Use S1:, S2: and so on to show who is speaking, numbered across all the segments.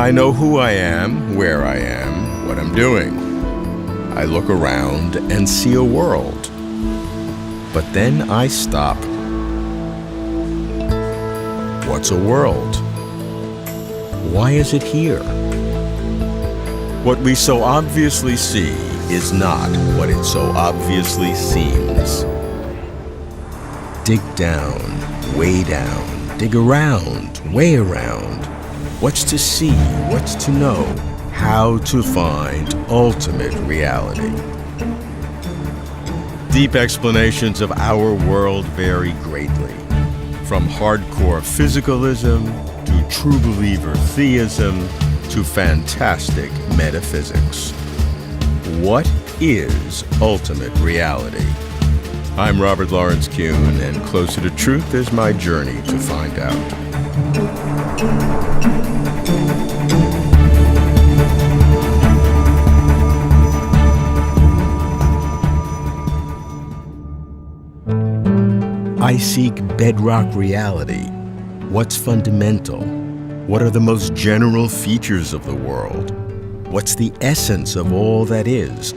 S1: I know who I am, where I am, what I'm doing. I look around and see a world. But then I stop. What's a world? Why is it here? What we so obviously see is not what it so obviously seems. Dig down, dig around, way around. What's to see, what's to know, how to find ultimate reality. Deep explanations of our world vary greatly, from hardcore physicalism to true believer theism to fantastic metaphysics. What is ultimate reality? I'm Robert Lawrence Kuhn, and closer to truth is my journey to find out. I seek bedrock reality. What's fundamental? What are the most general features of the world? What's the essence of all that is?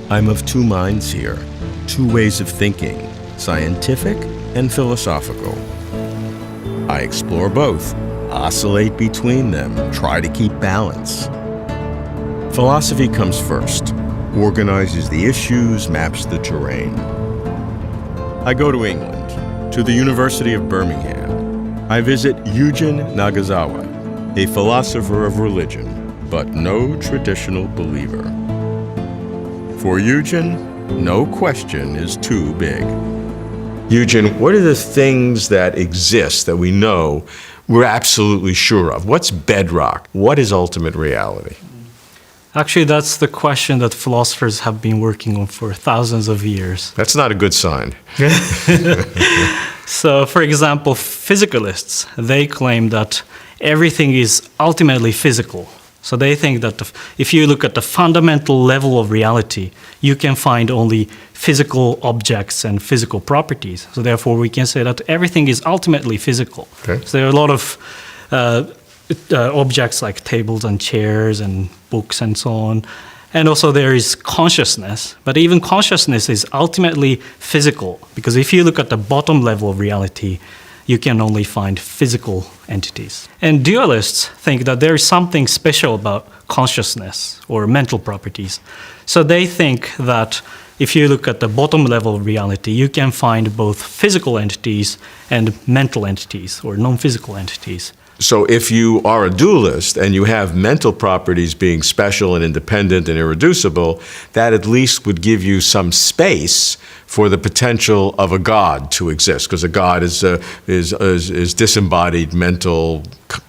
S1: I'm of two minds here, two ways of thinking, scientific and philosophical. I explore both, oscillate between them, try to keep balance. Philosophy comes first, organizes the issues, maps the terrain. I go to England, to the University of Birmingham. I visit Eugen Nagasawa, a philosopher of religion, but no traditional believer. For Eugen, no question is too big. Eugen, what are the things that exist that we know we're absolutely sure of? What's bedrock? What is ultimate reality?
S2: Actually, that's the question that philosophers have been working on for thousands of years.
S1: That's not a good sign.
S2: So, for example, physicalists, they claim that everything is ultimately physical. So they think that if you look at the fundamental level of reality, you can find only physical objects and physical properties. So therefore, we can say that everything is ultimately physical. Okay. So there are a lot of objects like tables and chairs and books and so on. And also there is consciousness, but even consciousness is ultimately physical, because if you look at the bottom level of reality, you can only find physical entities. And dualists think that there is something special about consciousness or mental properties. So they think that if you look at the bottom level of reality, you can find both physical entities and mental entities or non-physical entities.
S1: So if you are a dualist and you have mental properties being special and independent and irreducible, that at least would give you some space for the potential of a God to exist, because a God is disembodied mental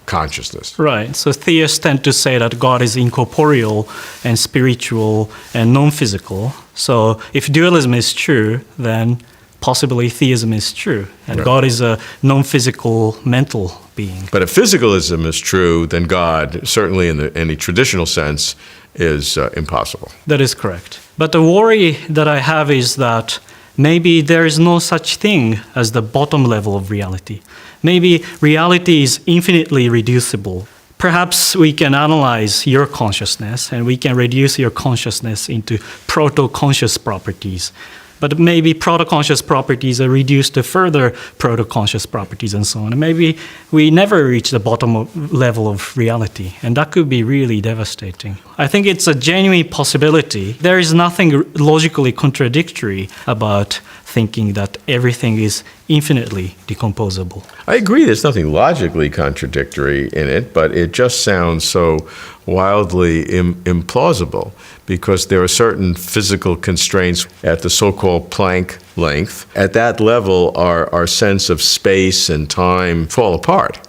S1: consciousness.
S2: Right. So theists tend to say that God is incorporeal and spiritual and non-physical. So if dualism is true, then possibly theism is true, and right. God is a non-physical mental being.
S1: But if physicalism is true, then God, certainly in any traditional sense, is impossible.
S2: That is correct. But the worry that I have is that maybe there is no such thing as the bottom level of reality. Maybe reality is infinitely reducible. Perhaps we can analyze your consciousness and we can reduce your consciousness into proto-conscious properties. But maybe proto-conscious properties are reduced to further proto-conscious properties and so on. And maybe we never reach the bottom level of reality, and that could be really devastating. I think it's a genuine possibility. There is nothing logically contradictory about thinking that everything is infinitely decomposable.
S1: I agree, there's nothing logically contradictory in it, but it just sounds so wildly implausible, because there are certain physical constraints at the so-called Planck length. At that level, our sense of space and time fall apart.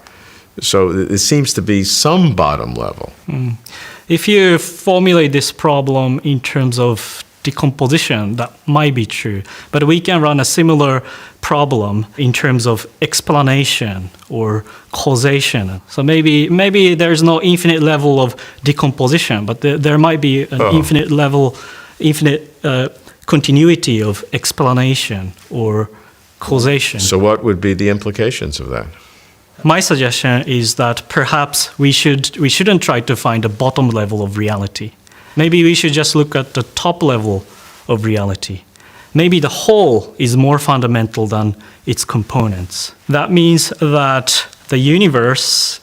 S1: So it seems to be some bottom level.
S2: If you formulate this problem in terms of decomposition, that might be true. But we can run a similar problem in terms of explanation or causation. So maybe there's no infinite level of decomposition, but there might be an infinite continuity of explanation or causation.
S1: So what would be the implications of that?
S2: My suggestion is that perhaps we shouldn't try to find a bottom level of reality. Maybe we should just look at the top level of reality. Maybe the whole is more fundamental than its components. That means that the universe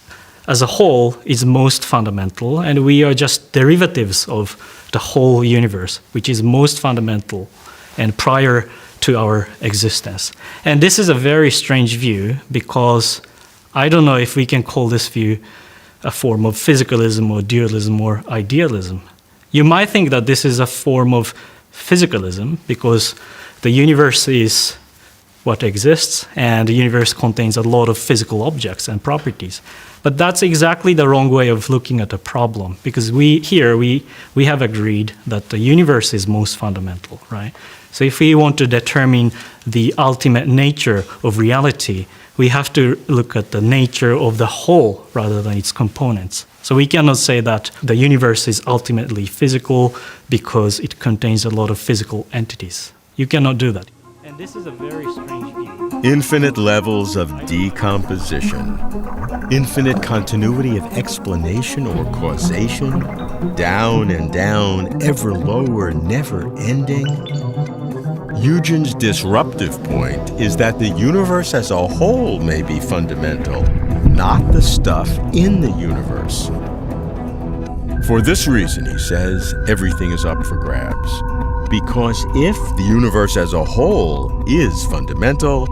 S2: as a whole is most fundamental, and we are just derivatives of the whole universe, which is most fundamental and prior to our existence. And this is a very strange view, because I don't know if we can call this view a form of physicalism or dualism or idealism. You might think that this is a form of physicalism because the universe is what exists, and the universe contains a lot of physical objects and properties. But that's exactly the wrong way of looking at the problem, because we have agreed that the universe is most fundamental, right? So if we want to determine the ultimate nature of reality, we have to look at the nature of the whole rather than its components. So we cannot say that the universe is ultimately physical because it contains a lot of physical entities. You cannot do that. And this is a very strange view.
S1: Infinite levels of decomposition, infinite continuity of explanation or causation, down and down, ever lower, never ending. Eugen's disruptive point is that the universe as a whole may be fundamental, not the stuff in the universe. For this reason, he says, everything is up for grabs. Because if the universe as a whole is fundamental,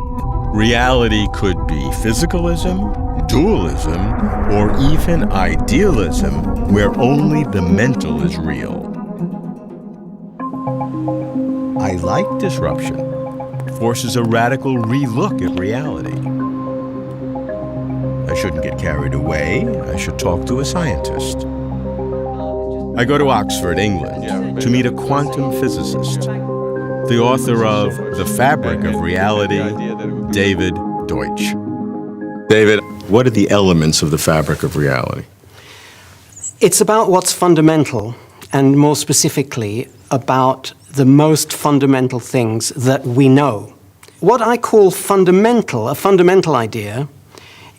S1: reality could be physicalism, dualism, or even idealism, where only the mental is real. I like disruption. It forces a radical re-look at reality. I shouldn't get carried away. I should talk to a scientist. I go to Oxford, England, to meet a quantum physicist, the author of The Fabric of Reality, David Deutsch. David, what are the elements of the fabric of reality?
S3: It's about what's fundamental, and more specifically, about the most fundamental things that we know. What I call fundamental, a fundamental idea,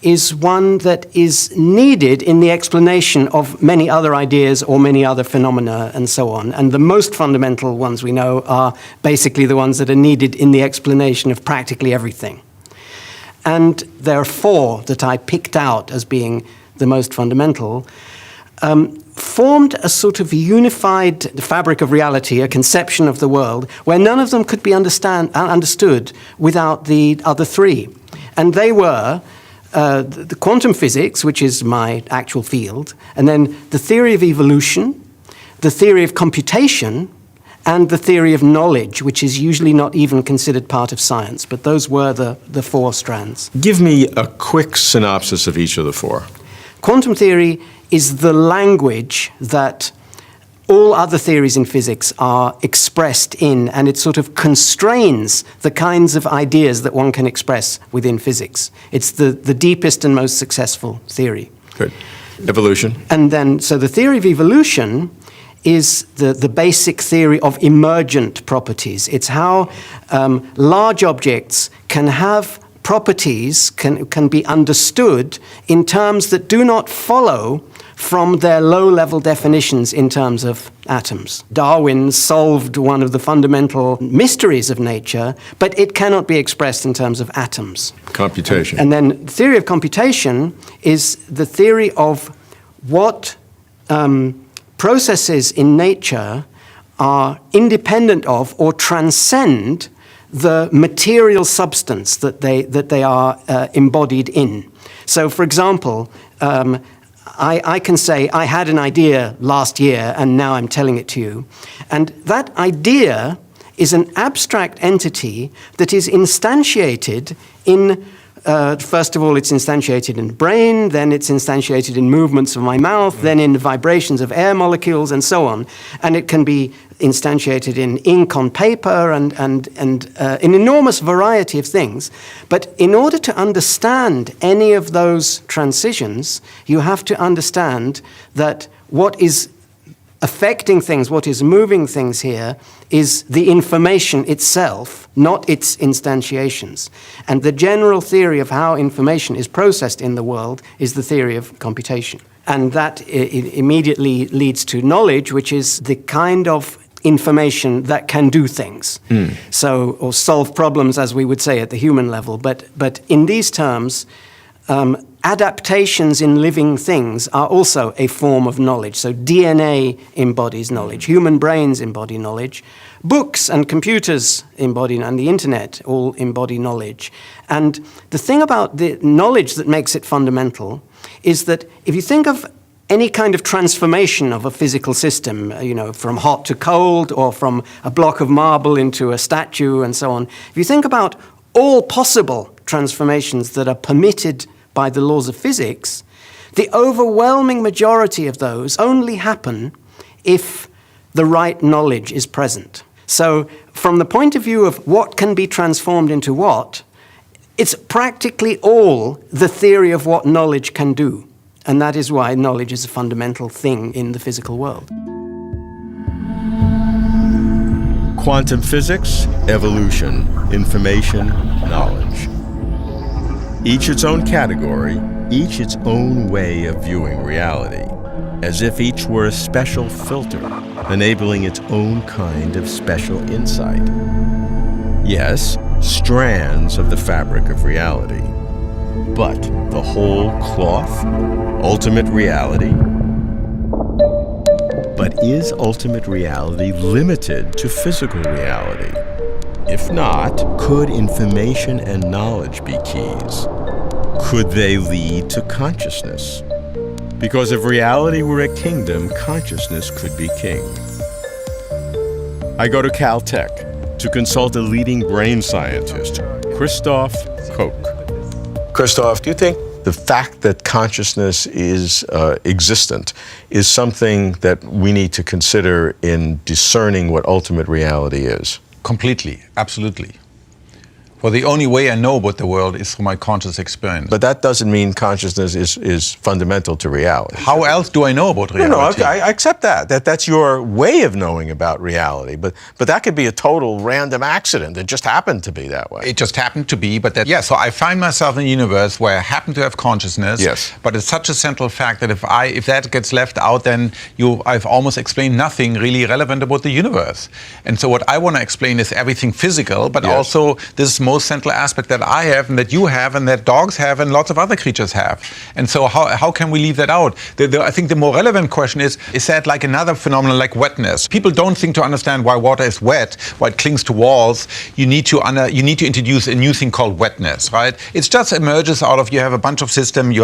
S3: is one that is needed in the explanation of many other ideas or many other phenomena and so on. And the most fundamental ones we know are basically the ones that are needed in the explanation of practically everything. And there are four that I picked out as being the most fundamental, formed a sort of unified fabric of reality, a conception of the world, where none of them could be understood without the other three. And they were the quantum physics, which is my actual field, and then the theory of evolution, the theory of computation, and the theory of knowledge, which is usually not even considered part of science. But those were the four strands.
S1: Give me a quick synopsis of each of the four.
S3: Quantum theory is the language that all other theories in physics are expressed in, and it sort of constrains the kinds of ideas that one can express within physics. It's the deepest and most successful theory.
S1: Good. Evolution.
S3: And then, so the theory of evolution is the basic theory of emergent properties. It's how large objects can have properties, can be understood in terms that do not follow from their low-level definitions in terms of atoms. Darwin solved one of the fundamental mysteries of nature, but it cannot be expressed in terms of atoms.
S1: Computation.
S3: And then the theory of computation is the theory of what processes in nature are independent of or transcend the material substance that they are embodied in. So, for example, I can say, I had an idea last year and now I'm telling it to you. And that idea is an abstract entity that is instantiated in, first of all, it's instantiated in the brain, then it's instantiated in movements of my mouth, then in vibrations of air molecules and so on. And it can be instantiated in ink on paper and an enormous variety of things. But in order to understand any of those transitions, you have to understand that what is affecting things, what is moving things here, is the information itself, not its instantiations. And the general theory of how information is processed in the world is the theory of computation. And that immediately leads to knowledge, which is the kind of information that can do things. So, or solve problems, as we would say at the human level. But in these terms, adaptations in living things are also a form of knowledge. So DNA embodies knowledge, human brains embody knowledge, books and computers embody, and the internet all embody knowledge. And the thing about the knowledge that makes it fundamental is that if you think of any kind of transformation of a physical system, from hot to cold, or from a block of marble into a statue and so on, if you think about all possible transformations that are permitted by the laws of physics, the overwhelming majority of those only happen if the right knowledge is present. So from the point of view of what can be transformed into what, it's practically all the theory of what knowledge can do. And that is why knowledge is a fundamental thing in the physical world.
S1: Quantum physics, evolution, information, knowledge. Each its own category, each its own way of viewing reality, as if each were a special filter, enabling its own kind of special insight. Yes, strands of the fabric of reality. But the whole cloth? Ultimate reality? But is ultimate reality limited to physical reality? If not, could information and knowledge be keys? Could they lead to consciousness? Because if reality were a kingdom, consciousness could be king. I go to Caltech to consult a leading brain scientist, Christoph Koch. Christoph, do you think the fact that consciousness is existent is something that we need to consider in discerning what ultimate reality is?
S4: Completely, absolutely. Well, the only way I know about the world is through my conscious experience.
S1: But that doesn't mean consciousness is fundamental to reality.
S4: How else do I know about reality?
S1: No, I accept that. That's your way of knowing about reality. But that could be a total random accident. It just happened to be that way.
S4: It just happened to be, but that, yeah, so I find myself in a universe where I happen to have consciousness,
S1: yes.
S4: But it's such a central fact that if that gets left out, then I've almost explained nothing really relevant about the universe. And so what I want to explain is everything physical, but
S1: yes.
S4: also this most central aspect that I have and that you have and that dogs have and lots of other creatures have. And so how can we leave that out? I think the more relevant question is that like another phenomenon like wetness? People don't think to understand why water is wet, why it clings to walls. You need to introduce a new thing called wetness, right? It just emerges out of, you have a bunch of systems,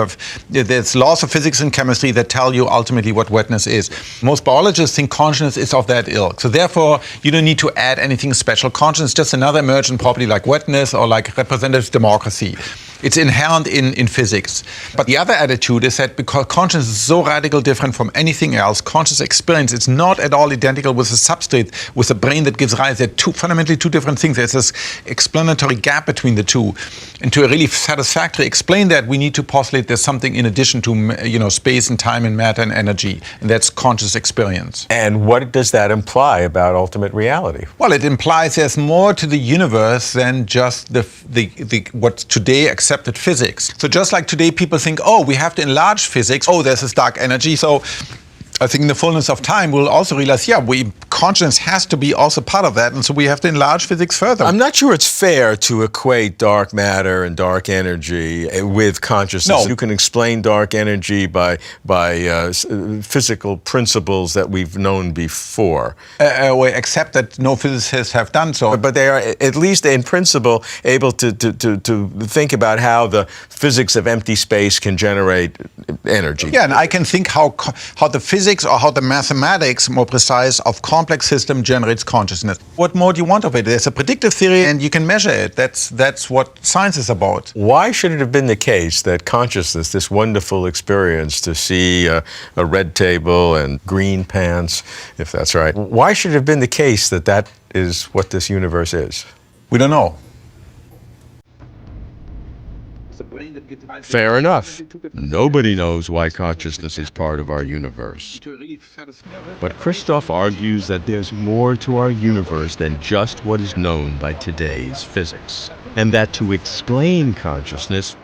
S4: there's laws of physics and chemistry that tell you ultimately what wetness is. Most biologists think consciousness is of that ilk. So therefore, you don't need to add anything special. Consciousness is just another emergent property like wetness or like representative democracy. It's inherent in physics. But the other attitude is that because consciousness is so radically different from anything else, conscious experience is not at all identical with a substrate, with a brain that gives rise. They're fundamentally two different things. There's this explanatory gap between the two. And to really satisfactorily explain that, we need to postulate there's something in addition to space and time and matter and energy, and that's conscious experience.
S1: And what does that imply about ultimate reality?
S4: Well, it implies there's more to the universe than just the what's today accepted physics. So just like today people think, oh, we have to enlarge physics, oh, there's this dark energy, so I think in the fullness of time we'll also realize, consciousness has to be also part of that, and so we have to enlarge physics further.
S1: I'm not sure it's fair to equate dark matter and dark energy with consciousness.
S4: No.
S1: You can explain dark energy by physical principles that we've known before.
S4: Except that no physicists have done so.
S1: But they are, at least in principle, able to think about how the physics of empty space can generate energy.
S4: Yeah, and I can think how the physics or how the mathematics, more precise, of complex system generates consciousness. What more do you want of it? There's a predictive theory and you can measure it. That's what science is about.
S1: Why should it have been the case that consciousness, this wonderful experience to see a red table and green pants, if that's right, why should it have been the case that that is what this universe is?
S4: We don't know.
S1: Fair enough. Nobody knows why consciousness is part of our universe. But Christoph argues that there's more to our universe than just what is known by today's physics, and that to explain consciousness,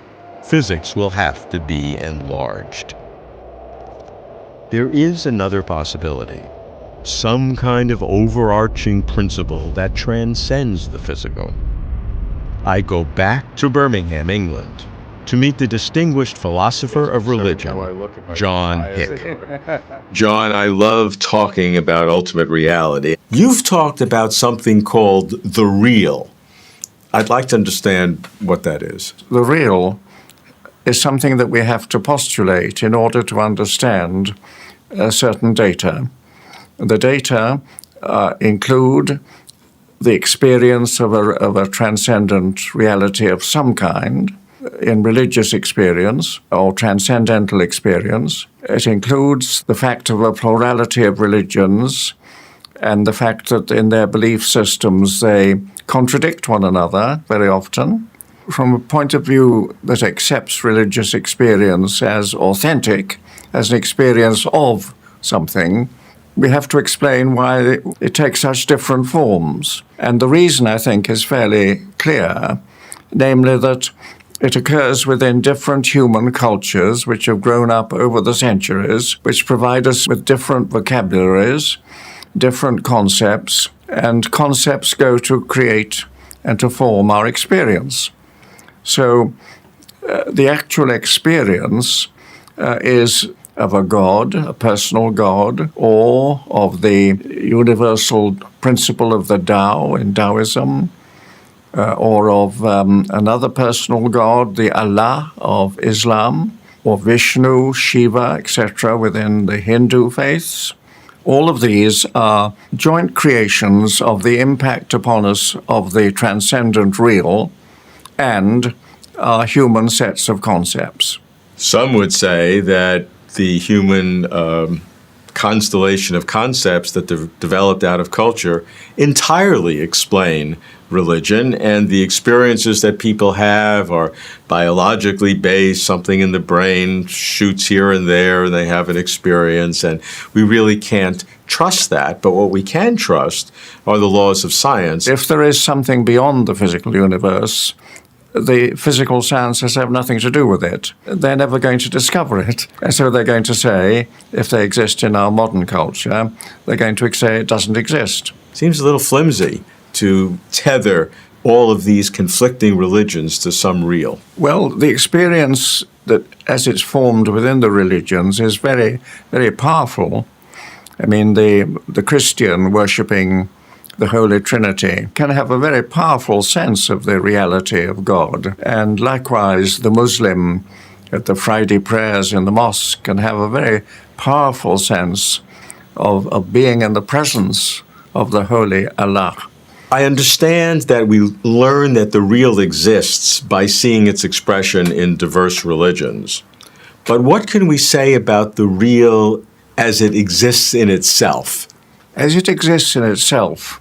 S1: physics will have to be enlarged. There is another possibility, some kind of overarching principle that transcends the physical. I go back to Birmingham, England, to meet the distinguished philosopher of religion, John Hick. John, I love talking about ultimate reality. You've talked about something called the real. I'd like to understand what that is.
S5: The real is something that we have to postulate in order to understand certain data. The data include the experience of a transcendent reality of some kind, in religious experience or transcendental experience. It includes the fact of a plurality of religions and the fact that in their belief systems they contradict one another very often. From a point of view that accepts religious experience as authentic, as an experience of something, we have to explain why it takes such different forms. And the reason, I think, is fairly clear, namely that it occurs within different human cultures which have grown up over the centuries, which provide us with different vocabularies, different concepts, and concepts go to create and to form our experience. So the actual experience is of a God, a personal God, or of the universal principle of the Tao in Taoism, or of another personal God, the Allah of Islam, or Vishnu, Shiva, etc., within the Hindu faiths. All of these are joint creations of the impact upon us of the transcendent real and are human sets of concepts.
S1: Some would say that the human constellation of concepts that developed out of culture entirely explain religion, and the experiences that people have are biologically based. Something in the brain shoots here and there, and they have an experience, and we really can't trust that. But what we can trust are the laws of science.
S5: If there is something beyond the physical universe, the physical sciences have nothing to do with it. They're never going to discover it. And so they're going to say, if they exist in our modern culture, they're going to say it doesn't exist.
S1: Seems a little flimsy to tether all of these conflicting religions to some real.
S5: Well, the experience that, as it's formed within the religions, is very, very powerful. I mean, the Christian worshipping the Holy Trinity can have a very powerful sense of the reality of God. And likewise, the Muslim at the Friday prayers in the mosque can have a very powerful sense of being in the presence of the Holy Allah.
S1: I understand that we learn that the real exists by seeing its expression in diverse religions. But what can we say about the real as it exists in itself?
S5: As it exists in itself,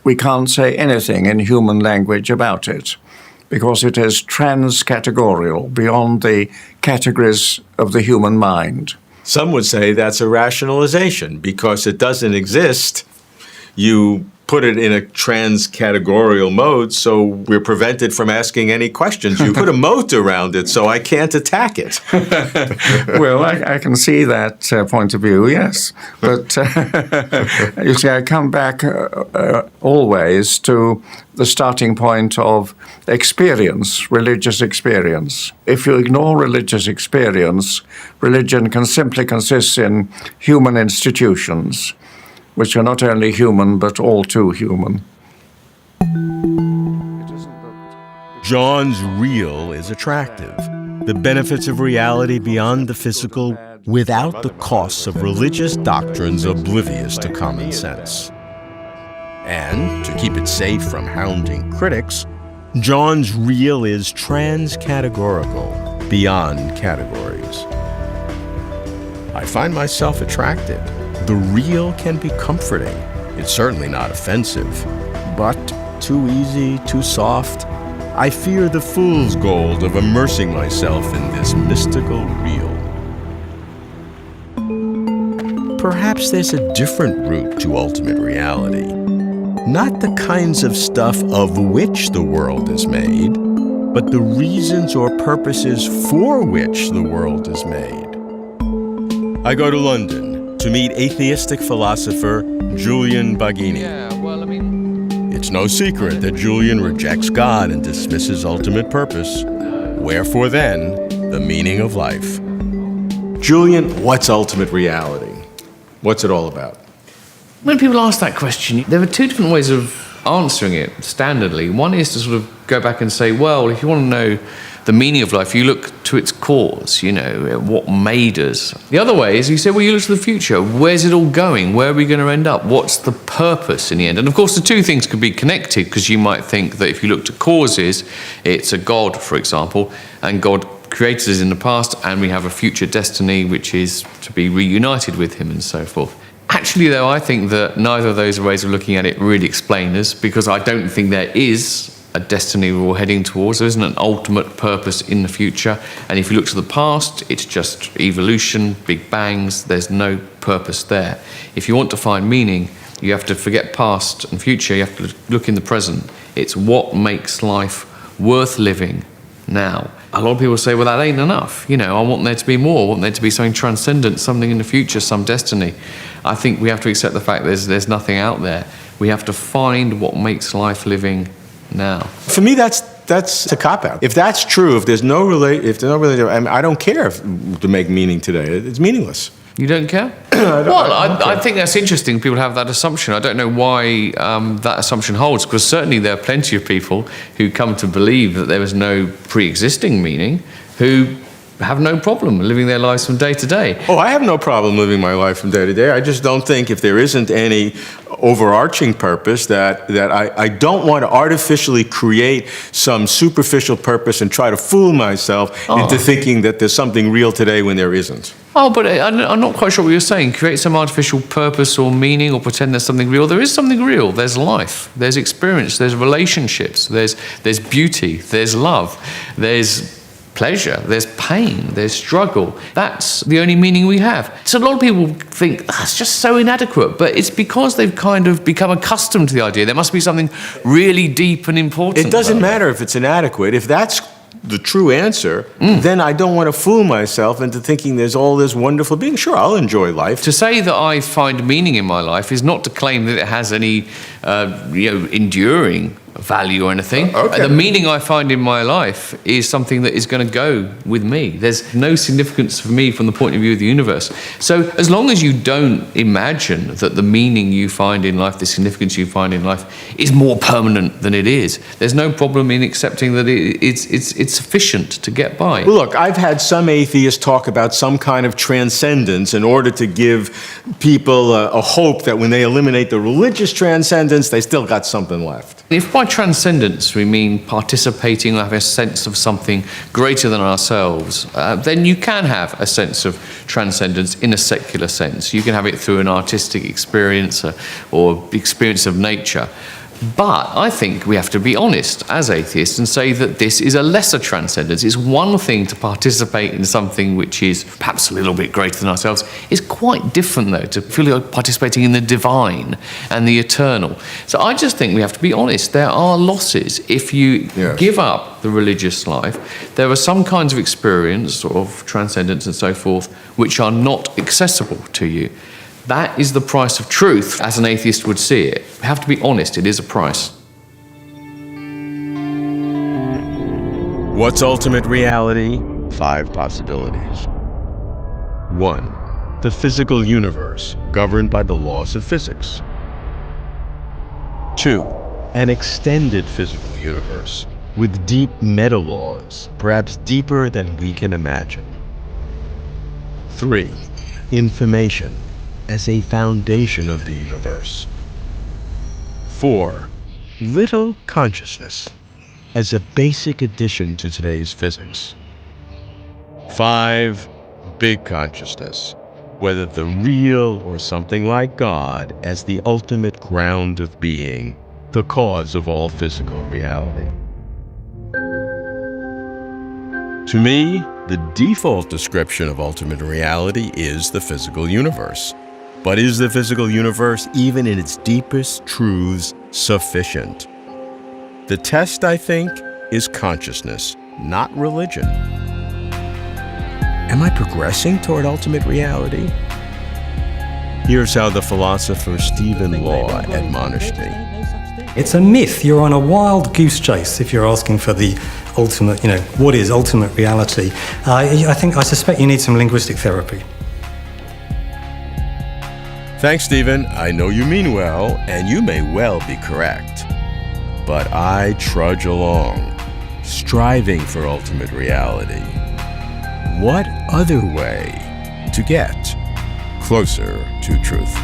S5: we can't say anything in human language about it, because it is trans-categorial, beyond the categories of the human mind.
S1: Some would say that's a rationalization. Because it doesn't exist, you put it in a trans-categorial mode, so we're prevented from asking any questions. You put a moat around it, so I can't attack it.
S5: Well, I can see that point of view, yes. But you see, I come back always to the starting point of experience, religious experience. If you ignore religious experience, religion can simply consist in human institutions, which are not only human, but all too human.
S1: John's real is attractive. The benefits of reality beyond the physical without the costs of religious doctrines oblivious to common sense. And, to keep it safe from hounding critics, John's real is trans-categorical, beyond categories. I find myself attracted. The real can be comforting. It's certainly not offensive, but too easy, too soft. I fear the fool's gold of immersing myself in this mystical real. Perhaps there's a different route to ultimate reality. Not the kinds of stuff of which the world is made, but the reasons or purposes for which the world is made. I go to London to meet atheistic philosopher Julian Baggini. It's no secret that Julian rejects God and dismisses ultimate purpose. Wherefore then, the meaning of life. Julian, what's ultimate reality? What's it all about?
S6: When people ask that question, there are two different ways of answering it standardly. One is to sort of go back and say, well, if you want to know the meaning of life, you look to its cause, what made us. The other way is you say, well, you look to the future. Where's it all going? Where are we going to end up? What's the purpose in the end? And of course, the two things could be connected, because you might think that if you look to causes, it's a God, for example, and God created us in the past, and we have a future destiny, which is to be reunited with him and so forth. Actually, though, I think that neither of those ways of looking at it really explain us, because I don't think there is a destiny we're all heading towards. There isn't an ultimate purpose in the future. And if you look to the past, it's just evolution, big bangs. There's no purpose there. If you want to find meaning, you have to forget past and future. You have to look in the present. It's what makes life worth living now. A lot of people say, well, that ain't enough. I want there to be more. I want there to be something transcendent, something in the future, some destiny. I think we have to accept the fact there's nothing out there. We have to find what makes life living now.
S1: For me, that's a cop-out. If that's true, if there's no I don't care to make meaning today. It's meaningless.
S6: You don't care? I think that's interesting. People have that assumption. I don't know why that assumption holds, because certainly there are plenty of people who come to believe that there is no pre-existing meaning who have no problem living their lives from day to day.
S1: Oh, I have no problem living my life from day to day. I just don't think if there isn't any overarching purpose that I don't want to artificially create some superficial purpose and try to fool myself into thinking that there's something real today when there isn't.
S6: Oh, but I'm not quite sure what you're saying. Create some artificial purpose or meaning or pretend there's something real. There is something real. There's life. There's experience. There's relationships. There's beauty. There's love. There's pleasure, there's pain, there's struggle. That's the only meaning we have. So a lot of people think that's just so inadequate, but it's because they've kind of become accustomed to the idea there must be something really deep and important.
S1: It doesn't matter if it's inadequate. If that's the true answer, then I don't want to fool myself into thinking there's all this wonderful being. Sure, I'll enjoy life.
S6: To say that I find meaning in my life is not to claim that it has any enduring value or anything.
S1: Okay.
S6: The meaning I find in my life is something that is going to go with me. There's no significance for me from the point of view of the universe. So as long as you don't imagine that the meaning you find in life, the significance you find in life is more permanent than it is, there's no problem in accepting that it's sufficient to get by.
S1: Well, look, I've had some atheists talk about some kind of transcendence in order to give people a hope that when they eliminate the religious transcendence, they still got something left.
S6: If by transcendence we mean participating, have a sense of something greater than ourselves, then you can have a sense of transcendence in a secular sense. You can have it through an artistic experience or experience of nature. But I think we have to be honest as atheists and say that this is a lesser transcendence. It's one thing to participate in something which is perhaps a little bit greater than ourselves. It's quite different, though, to feel like participating in the divine and the eternal. So I just think we have to be honest. There are losses. If you give up the religious life, there are some kinds of experience of transcendence and so forth which are not accessible to you. That is the price of truth, as an atheist would see it. We have to be honest, it is a price.
S1: What's ultimate reality? 5 possibilities. 1. The physical universe, governed by the laws of physics. 2. An extended physical universe, with deep meta-laws, perhaps deeper than we can imagine. 3. Information, as a foundation of the universe. 4. Little consciousness, as a basic addition to today's physics. 5. Big consciousness, whether the real or something like God, as the ultimate ground of being, the cause of all physical reality. To me, the default description of ultimate reality is the physical universe. But is the physical universe, even in its deepest truths, sufficient? The test, I think, is consciousness, not religion. Am I progressing toward ultimate reality? Here's how the philosopher Stephen Law admonished me.
S7: It's a myth. You're on a wild goose chase if you're asking for the ultimate, what is ultimate reality. I suspect you need some linguistic therapy.
S1: Thanks, Stephen. I know you mean well, and you may well be correct. But I trudge along, striving for ultimate reality. What other way to get closer to truth?